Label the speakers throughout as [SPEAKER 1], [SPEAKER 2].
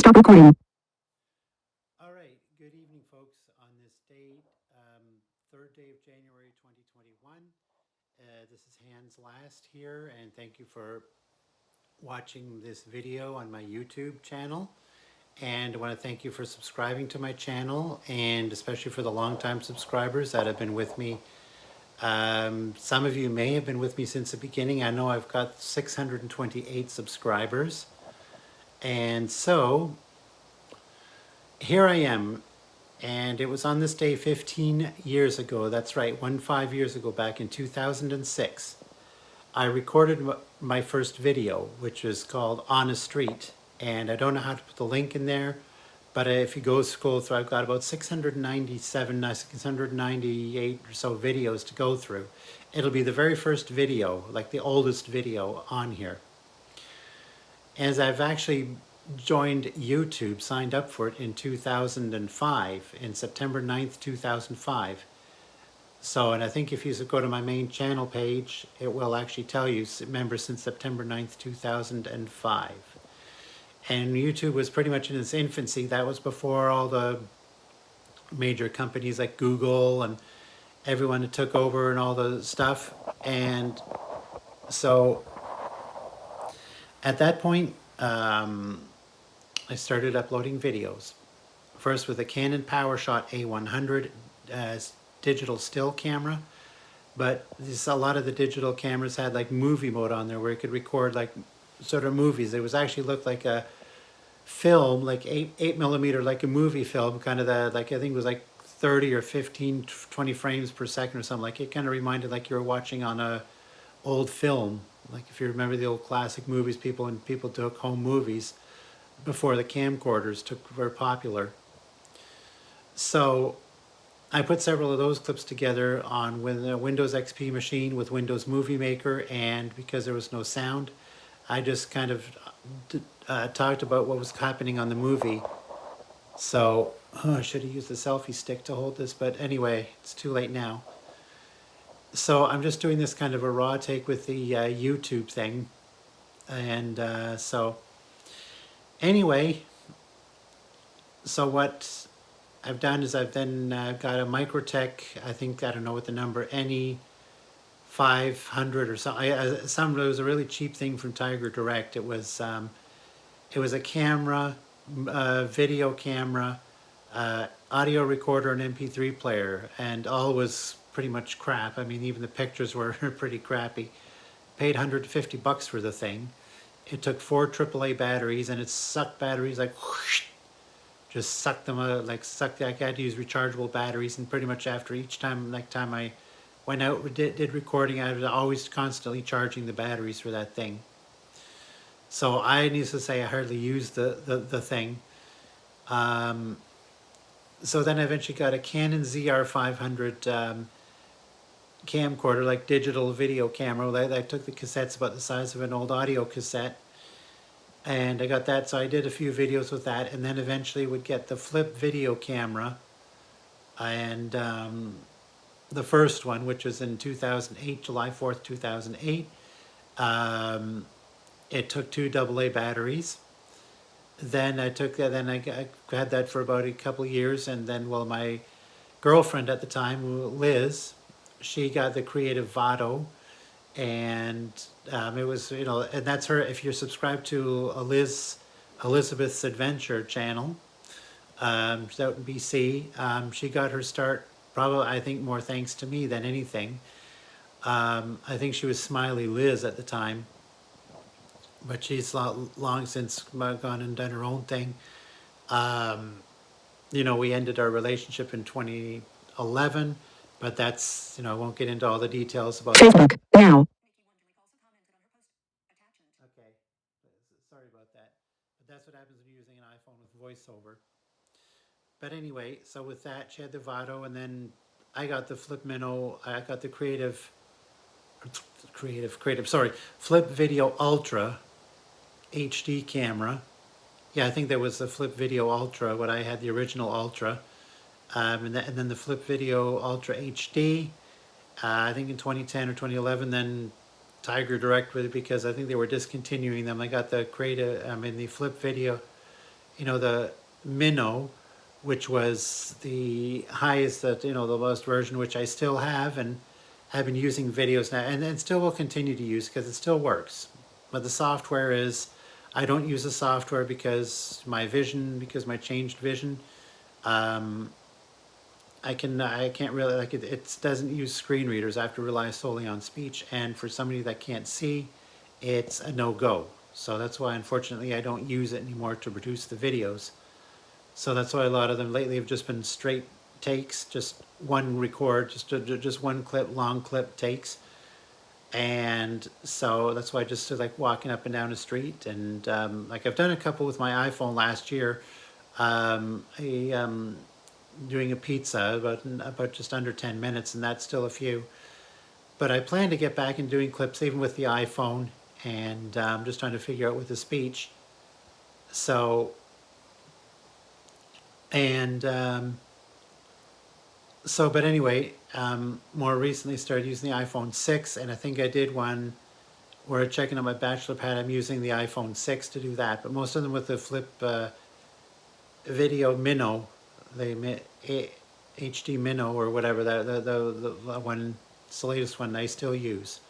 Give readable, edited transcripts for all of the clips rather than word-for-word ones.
[SPEAKER 1] Stop recording.
[SPEAKER 2] All right. Good evening, folks. On this date, 3rd day of January 2021. This is Hans Last here, and thank you for watching this video on my YouTube channel. And I want to thank you for subscribing to my channel, and especially for the longtime subscribers that have been with me. Some of you may have been with me since the beginning. I know I've got 628 subscribers. And so here I am. And it was on this day 15 years ago. That's right, 15 years ago, back in 2006. I recorded my first video, which is called On a Street. And I don't know how to put the link in there, but if you go scroll through, I've got about 698 or so videos to go through. It'll be the very first video, like the oldest video on here. As I've actually joined YouTube, signed up for it in 2005, in September 9th, 2005. So, and I think if you go to my main channel page, it will actually tell you members since September 9th, 2005. And YouTube was pretty much in its infancy. That was before all the major companies like Google and everyone that took over and all the stuff. And so at that point, I started uploading videos. First with a Canon PowerShot A100 digital still camera, but a lot of the digital cameras had like movie mode on there where you could record like sort of movies. It was actually looked like a film, like 8 millimeter, like a movie film, kind of the, like I think it was like 30 or 15, 20 frames per second or something. Like it kind of reminded like you were watching on a old film. Like if you remember the old classic movies, people took home movies before the camcorders were popular. So I put several of those clips together on a Windows XP machine with Windows Movie Maker, and because there was no sound, I just kind of talked about what was happening on the movie. So I should have used the selfie stick to hold this, but anyway, it's too late now. So I'm just doing this kind of a raw take with the YouTube thing. And so anyway, so what I've done is I've then got a Microtech, I think, I don't know what the number, NE 500 or something. It was a really cheap thing from Tiger Direct. It was a camera, video camera, audio recorder, and MP3 player, and all was pretty much crap. I mean, even the pictures were pretty crappy. Paid $150 for the thing. It took 4 AAA batteries, and it sucked batteries like whoosh, just sucked them out, like sucked. I had to use rechargeable batteries, and pretty much after each time, like time I went out did recording, I was always constantly charging the batteries for that thing. So I need to say I hardly used the thing. So then I eventually got a Canon ZR500 camcorder, like digital video camera. I took the cassettes about the size of an old audio cassette, and I got that. So I did a few videos with that, and then eventually would get the flip video camera, and the first one, which was in 2008, July 4th, 2008. It took 2 AA batteries. Then I took that, then I had that for about a couple of years, and then, well, my girlfriend at the time, Liz, she got the Creative Vado, and it was, you know, and that's her, if you're subscribed to Elizabeth's Adventure channel, she's out in BC, she got her start, probably, I think, more thanks to me than anything. I think she was Smiley Liz at the time, but she's long since gone and done her own thing. You know, we ended our relationship in 2011, but that's, you know, I won't get into all the details about
[SPEAKER 1] Facebook now.
[SPEAKER 2] Okay, sorry about that. But that's what happens when you're using an iPhone with VoiceOver. But anyway, so with that, she had the Vado, and then I got the Flip Minnow. I got the Flip Video Ultra HD camera. Yeah, I think there was the Flip Video Ultra, but I had the original Ultra. And then the Flip Video Ultra HD, I think in 2010 or 2011, then Tiger Direct with it, because I think they were discontinuing them. I got the the Flip Video the Minnow, which was the highest, that the lowest version, which I still have and have been using videos now, and still will continue to use because it still works. But the software is, I don't use the software because my changed vision. I can't really, like, it doesn't use screen readers. I have to rely solely on speech, and for somebody that can't see, it's a no-go. So that's why, unfortunately, I don't use it anymore to produce the videos. So that's why a lot of them lately have just been straight takes, just one record, just one clip, long clip takes. And so that's why I just like walking up and down the street, and like I've done a couple with my iPhone last year. Doing a pizza about just under 10 minutes, and that's still a few. But I plan to get back and doing clips even with the iPhone, and I'm just trying to figure out with the speech. So, and but anyway, more recently started using the iPhone 6, and I think I did one where checking out my bachelor pad. I'm using the iPhone 6 to do that, but most of them with the Flip Video Minnow, the HD Minnow or whatever, the one, it's the latest one I still use.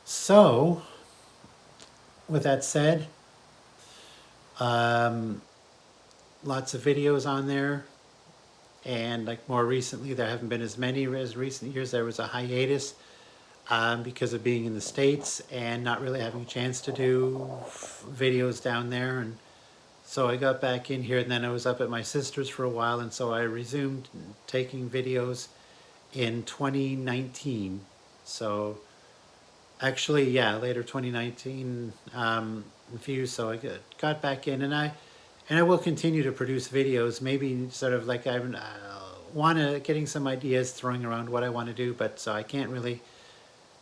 [SPEAKER 2] So, with that said, lots of videos on there, and like more recently there haven't been as many as recent years. There was a hiatus because of being in the States and not really having a chance to do videos down there, and so I got back in here, and then I was up at my sister's for a while, and so I resumed taking videos in 2019. So actually, yeah, later 2019 views. So I got back in, and I will continue to produce videos. Maybe sort of like I want to getting some ideas, throwing around what I want to do, but so I can't really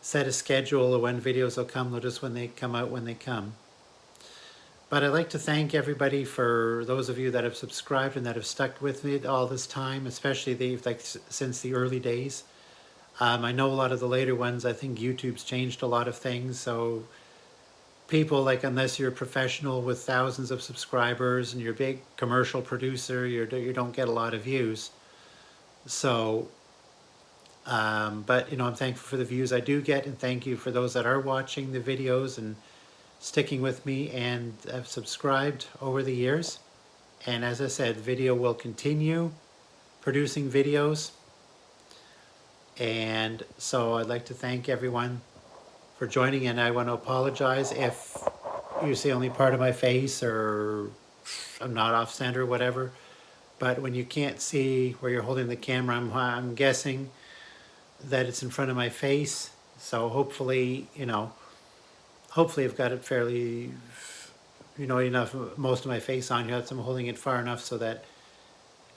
[SPEAKER 2] set a schedule of when videos will come. They'll just when they come out when they come. But I'd like to thank everybody, for those of you that have subscribed and that have stuck with me all this time, especially since the early days. I know a lot of the later ones, I think YouTube's changed a lot of things, so people, like, unless you're a professional with thousands of subscribers and you're a big commercial producer, you don't get a lot of views. So, but I'm thankful for the views I do get, and thank you for those that are watching the videos and sticking with me and have subscribed over the years. And as I said, video will continue producing videos. And so I'd like to thank everyone for joining, and I want to apologize if you see only part of my face or I'm not off center or whatever. But when you can't see where you're holding the camera, I'm guessing that it's in front of my face. So hopefully, hopefully I've got it fairly, enough, most of my face on here, so I'm holding it far enough so that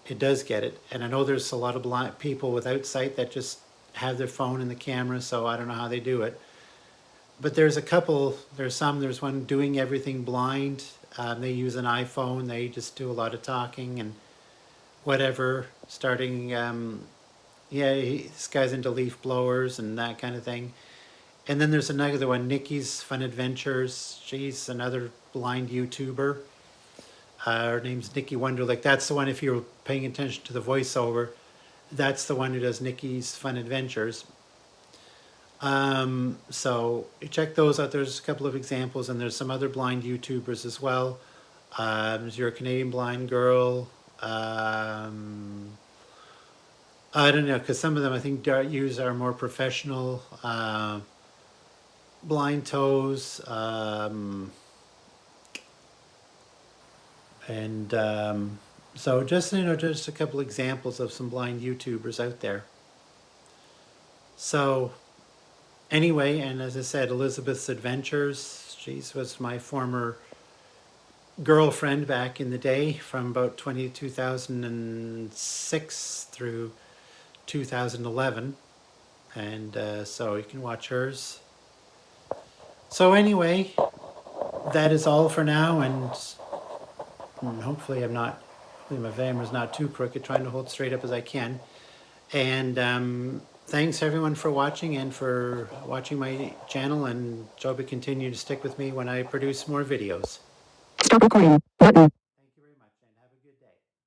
[SPEAKER 2] it does get it. And I know there's a lot of blind people without sight that just have their phone in the camera, so I don't know how they do it. But there's one doing everything blind. They use an iPhone, they just do a lot of talking and whatever, starting, this guy's into leaf blowers and that kind of thing. And then there's another one, Nikki's Fun Adventures. She's another blind YouTuber. Her name's Nikki Wonderlick. That's the one, if you're paying attention to the voiceover, that's the one who does Nikki's Fun Adventures. So check those out. There's a couple of examples, and there's some other blind YouTubers as well. There's Your Canadian Blind Girl. I don't know, because some of them I think are more professional. Blind Toes, so just just a couple examples of some blind YouTubers out there. So anyway, and as I said, Elizabeth's Adventures, she was my former girlfriend back in the day, from about 2006 through 2011, and so you can watch hers. So anyway, that is all for now, and hopefully my camera's not too crooked, trying to hold straight up as I can. And thanks everyone for watching and for watching my channel, and hope you continue to stick with me when I produce more videos.
[SPEAKER 1] Stop recording button.
[SPEAKER 2] Thank you very much. Have a good day.